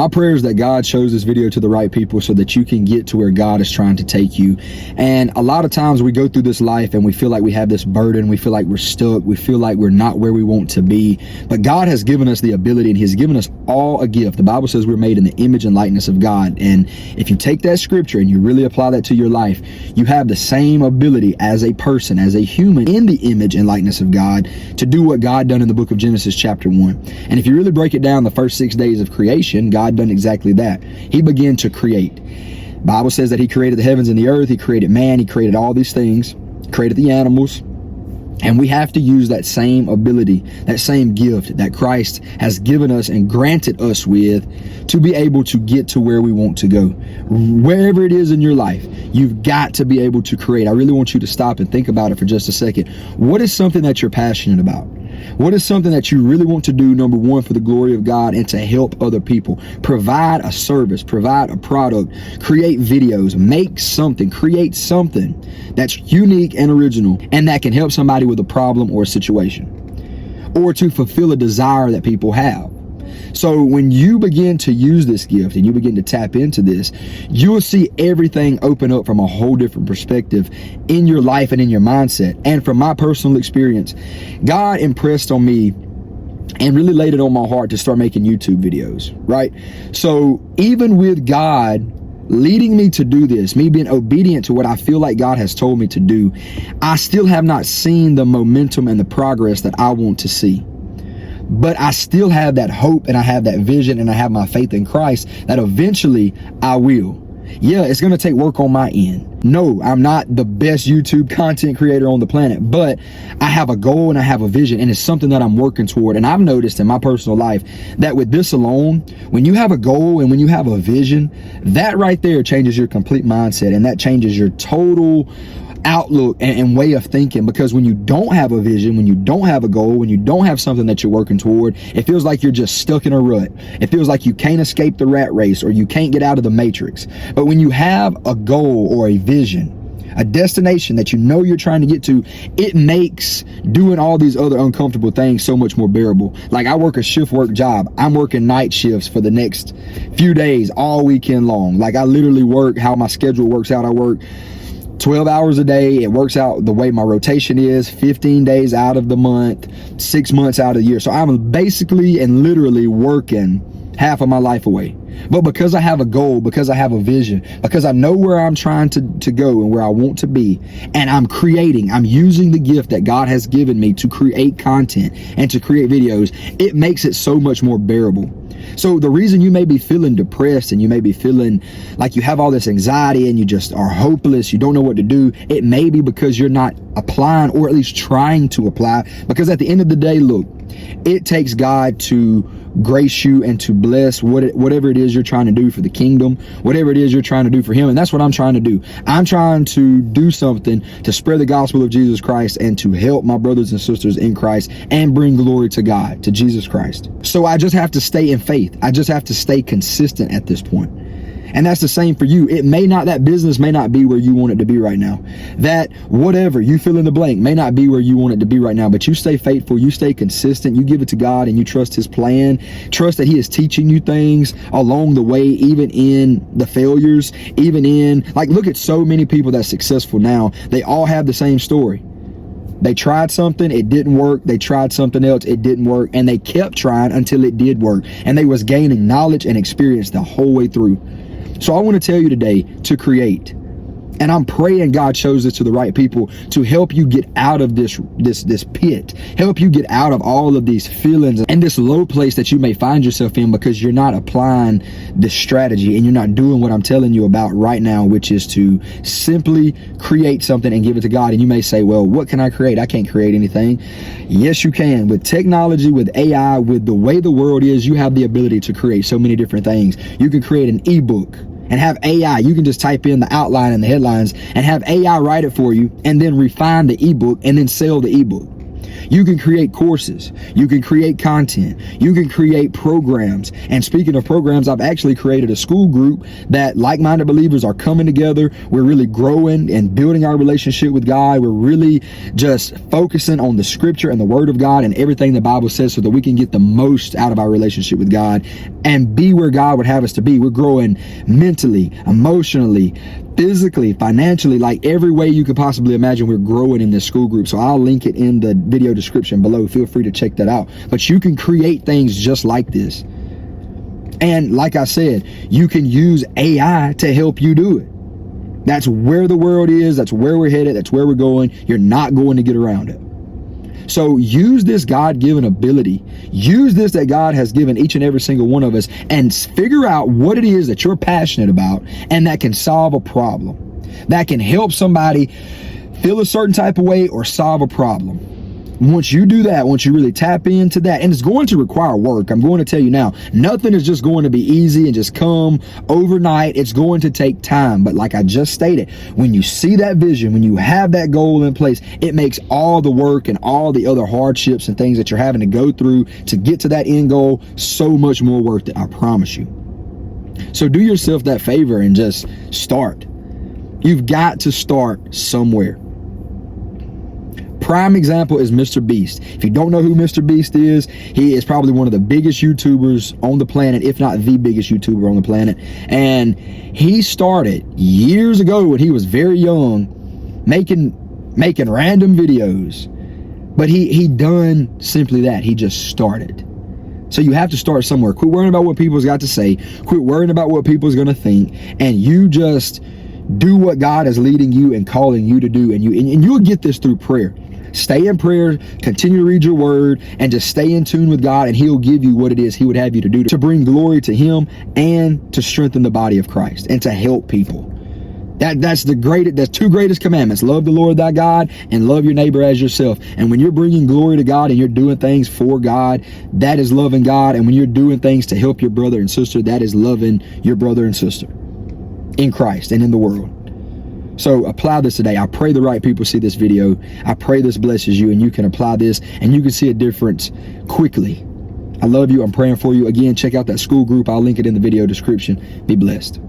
My prayer is that God shows this video to the right people so that you can get to where God is trying to take you. And a lot of times we go through this life and we feel like we have this burden. We feel like we're stuck. We feel like we're not where we want to be. But God has given us the ability, and He's given us all a gift. The Bible says we're made in the image and likeness of God. And if you take that scripture and you really apply that to your life, you have the same ability as a person, as a human in the image and likeness of God, to do what God done in the book of Genesis chapter 1. And if you really break it down, the first 6 days of creation, God done exactly that. He began to create. Bible says that He created the heavens and the earth. He created man. He created all these things, created the animals. And we have to use that same ability, that same gift that Christ has given us and granted us with, to be able to get to where we want to go. Wherever it is in your life, you've got to be able to create. I really want you to stop and think about it for just a second. What is something that you're passionate about? What is something that you really want to do, number one, for the glory of God and to help other people? Provide a service, provide a product, create videos, make something, create something that's unique and original and that can help somebody with a problem or a situation, or to fulfill a desire that people have. So when you begin to use this gift and you begin to tap into this, you will see everything open up from a whole different perspective in your life and in your mindset. And from my personal experience, God impressed on me and really laid it on my heart to start making YouTube videos, right? So even with God leading me to do this, me being obedient to what I feel like God has told me to do, I still have not seen the momentum and the progress that I want to see. But I still have that hope, and I have that vision, and I have my faith in Christ that eventually I will. Yeah, it's going to take work on my end. No, I'm not the best YouTube content creator on the planet, but I have a goal and I have a vision, and it's something that I'm working toward. And I've noticed in my personal life that with this alone, when you have a goal and when you have a vision, that right there changes your complete mindset, and that changes your total outlook and way of thinking. Because when you don't have a vision, when you don't have a goal, when you don't have something that you're working toward, it feels like you're just stuck in a rut. It feels like you can't escape the rat race, or you can't get out of the matrix. But when you have a goal or a vision, a destination that you know you're trying to get to, it makes doing all these other uncomfortable things so much more bearable. Like, I work a shift work job. I'm working night shifts for the next few days, all weekend long. Like, I literally work how my schedule works out. I work 12 hours a day. It works out the way my rotation is, 15 days out of the month, 6 months out of the year. So I'm basically and literally working half of my life away. But because I have a goal, because I have a vision, because I know where I'm trying to go and where I want to be, and I'm using the gift that God has given me to create content and to create videos, it makes it so much more bearable. So the reason you may be feeling depressed and you may be feeling like you have all this anxiety and you just are hopeless, you don't know what to do, it may be because you're not applying, or at least trying to apply. Because at the end of the day, look, it takes God to grace you and to bless whatever it is you're trying to do for the kingdom, whatever it is you're trying to do for Him. And that's what I'm trying to do. I'm trying to do something to spread the gospel of Jesus Christ and to help my brothers and sisters in Christ and bring glory to God, to Jesus Christ. So I just have to stay in faith. I just have to stay consistent at this point. And that's the same for you. That business may not be where you want it to be right now. That whatever, you fill in the blank, may not be where you want it to be right now, but you stay faithful, you stay consistent, you give it to God, and you trust His plan. Trust that He is teaching you things along the way, even in the failures, even in, like, look at so many people that's successful now. They all have the same story. They tried something, it didn't work. They tried something else, it didn't work. And they kept trying until it did work. And they was gaining knowledge and experience the whole way through. So I want to tell you today to create. And I'm praying God shows this to the right people to help you get out of this pit, help you get out of all of these feelings and this low place that you may find yourself in, because you're not applying this strategy and you're not doing what I'm telling you about right now, which is to simply create something and give it to God. And you may say, well, what can I create? I can't create anything. Yes, you can. With technology, with AI, with the way the world is, you have the ability to create so many different things. You can create an ebook and have AI. You can just type in the outline and the headlines and have AI write it for you, and then refine the ebook and then sell the ebook. You can create courses. You can create content. You can create programs. And speaking of programs, I've actually created a school group that like-minded believers are coming together. We're really growing and building our relationship with God. We're really just focusing on the scripture and the word of God and everything the Bible says so that we can get the most out of our relationship with God and be where God would have us to be. We're growing mentally, emotionally, physically, financially, like every way you could possibly imagine. We're growing in this school group. So I'll link it in the video description below. Feel free to check that out. But you can create things just like this. And like I said, you can use AI to help you do it. That's where the world is. That's where we're headed. That's where we're going. You're not going to get around it. So use this God-given ability. Use this that God has given each and every single one of us and figure out what it is that you're passionate about and that can solve a problem, that can help somebody feel a certain type of way or solve a problem. Once you do that, once you really tap into that, and it's going to require work. I'm going to tell you now, nothing is just going to be easy and just come overnight. It's going to take time. But like I just stated, when you see that vision, when you have that goal in place, it makes all the work and all the other hardships and things that you're having to go through to get to that end goal so much more worth it, I promise you. So do yourself that favor and just start. You've got to start somewhere. Prime example is Mr. Beast. If you don't know who Mr. Beast is, he is probably one of the biggest YouTubers on the planet, if not the biggest YouTuber on the planet. And he started years ago when he was very young, making random videos. But he done simply that. He just started. So you have to start somewhere. Quit worrying about what people's got to say. Quit worrying about what people's going to think. And you just do what God is leading you and calling you to do. And you'll get this through prayer. Stay in prayer, continue to read your word, and just stay in tune with God, and he'll give you what it is he would have you to do to bring glory to him and to strengthen the body of Christ and to help people. That's two greatest commandments. Love the Lord thy God and love your neighbor as yourself. And when you're bringing glory to God and you're doing things for God, that is loving God. And when you're doing things to help your brother and sister, that is loving your brother and sister in Christ and in the world. So apply this today. I pray the right people see this video. I pray this blesses you and you can apply this and you can see a difference quickly. I love you. I'm praying for you. Again, check out that school group. I'll link it in the video description. Be blessed.